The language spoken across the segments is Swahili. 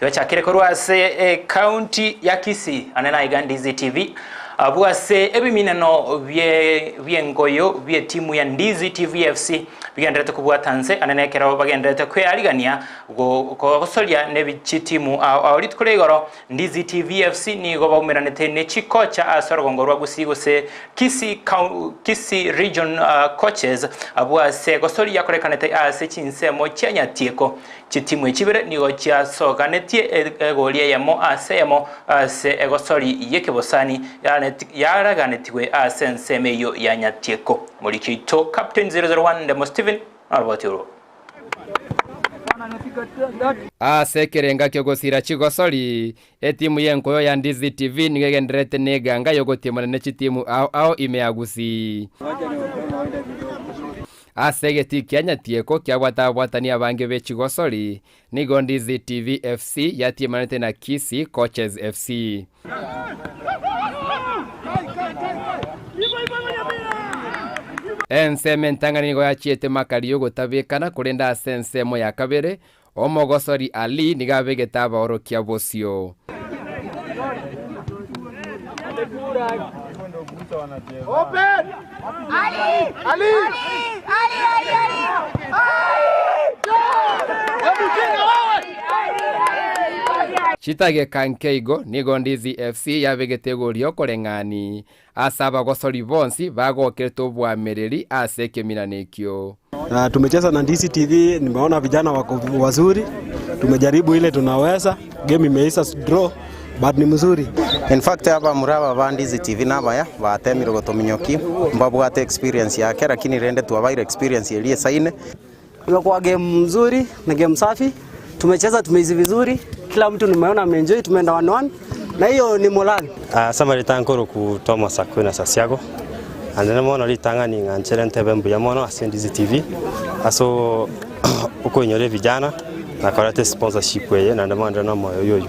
Twachakire korwase county ya Kisii anena iga Ndizi TV abwase ebiminano byengoyo bye timu ya Ndizi TV FC bigendete kubwatanze anenekera bagendete kwearigania go gosolya nebichi timu awrit kuregoro Ndizi TV FC ni go baumeranete ne chikocha asorogongo rwa Gusii gose Kisii region coaches abwase gosolya korekanete ase chinsemo cyanyatieko chitimu ekibere nigo kyasoganetie egolie yamo asemo ase egosoli yekebosani yaraganetiwe ase nsemeyo yanyatieko muri kito captain 001 Demo Steven Albatiro ase kerenga kyogosira chigosoli etimu yenkoyo ya Ndizi TV nigegenderete neganga yogotemana ne chitimu ao imeagusi asegeti kyanyatieko kyabwatani abange bechigosoli nigo Ndizi TV FC yatimanete na Kisii Coaches FC enseme ntang'aniro yachiete makari yogotabekana kurenda asensemo ya kabere omogosori Ali nigabegeta aborokia bosio Open! Ali! Chitage kankeigo nigo Ndizi FC yabegetegorio koreng'ani asaba gosori bonsi bagokereto bwamereri ase keminanekyo. Tumecheza na Ndizi TV, nimeona vijana wako wazuri, tumejaribu ile tunaweza, game imeisha draw but ni mzuri. In fact hapa muraba ba Ndizi TV nabaya batemiro gotominyoki mbabwate experience yake lakini rende tu abaire experience ile saine. Imekuwa game mzuri na game safi. Tumecheza tumeizi vizuri. Kila mtu nimeona ameenjoy, tumeenda 1-1 na hiyo ni morale. Samari tankoro ku Thomas Akwena Sasiago. Andene mono litangani nganchelente bembu ya mono ase Ndizi TV. Aso uko inyore vijana na karate sponsorship weye na ndamanda na moyo yoyo.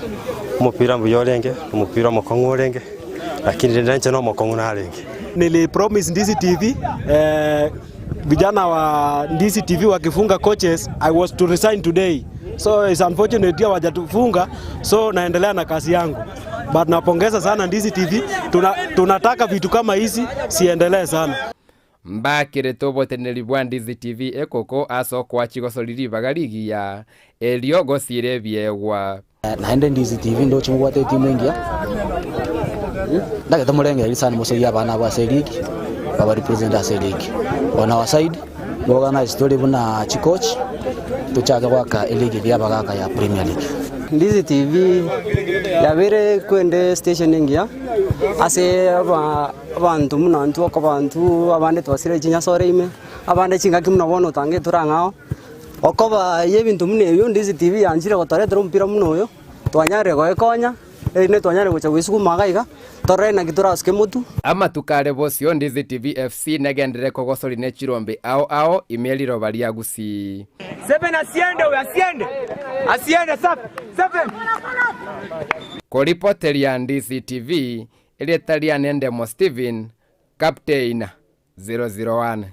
Umupira mbuyolenge, umupira mokongolenge. Lakini ndenje no mokongonalenge. Nili promise Ndizi TV vijana wa Ndizi TV wakifunga coaches I was to resign today. So it's unfortunate hawajatufunga, so naendelea na kazi yangu. But napongeza sana Ndizi TV, tunataka vitu kama hizi siendelee sana. Mbakire toboteneri bwa Ndizi TV ekoko aso kwa chigosoliri bagarigi ya elio gosire byegwa. Naende Ndizi TV ndo chimubwate timu ingia. Ndage tomulenge lisana musoyi abana ba seligi, baba represent a seligi. On our side, organize story buna chikoch. Tuchaka waka eligi ya bagaka ya Premier League. Ndizi TV yabere kwende station ingia ase abantu munantu okabantu abande twasire chinya sore ime abande chingaki munabono tange turangao okoba yebintu munebyo Ndizi TV yanjire gotaretera mpira munoyo twanyare goekonya ne twanyare gocha gwisukuma gaiga torena giturasike mutu ama tukare bosio Ndizi TV FC negendere kogosori ne chirombe ao imeliro balia Gusii 7 asiende safi 7 Koripoteri ya Ndizi TV ile Demo Steven Captain 001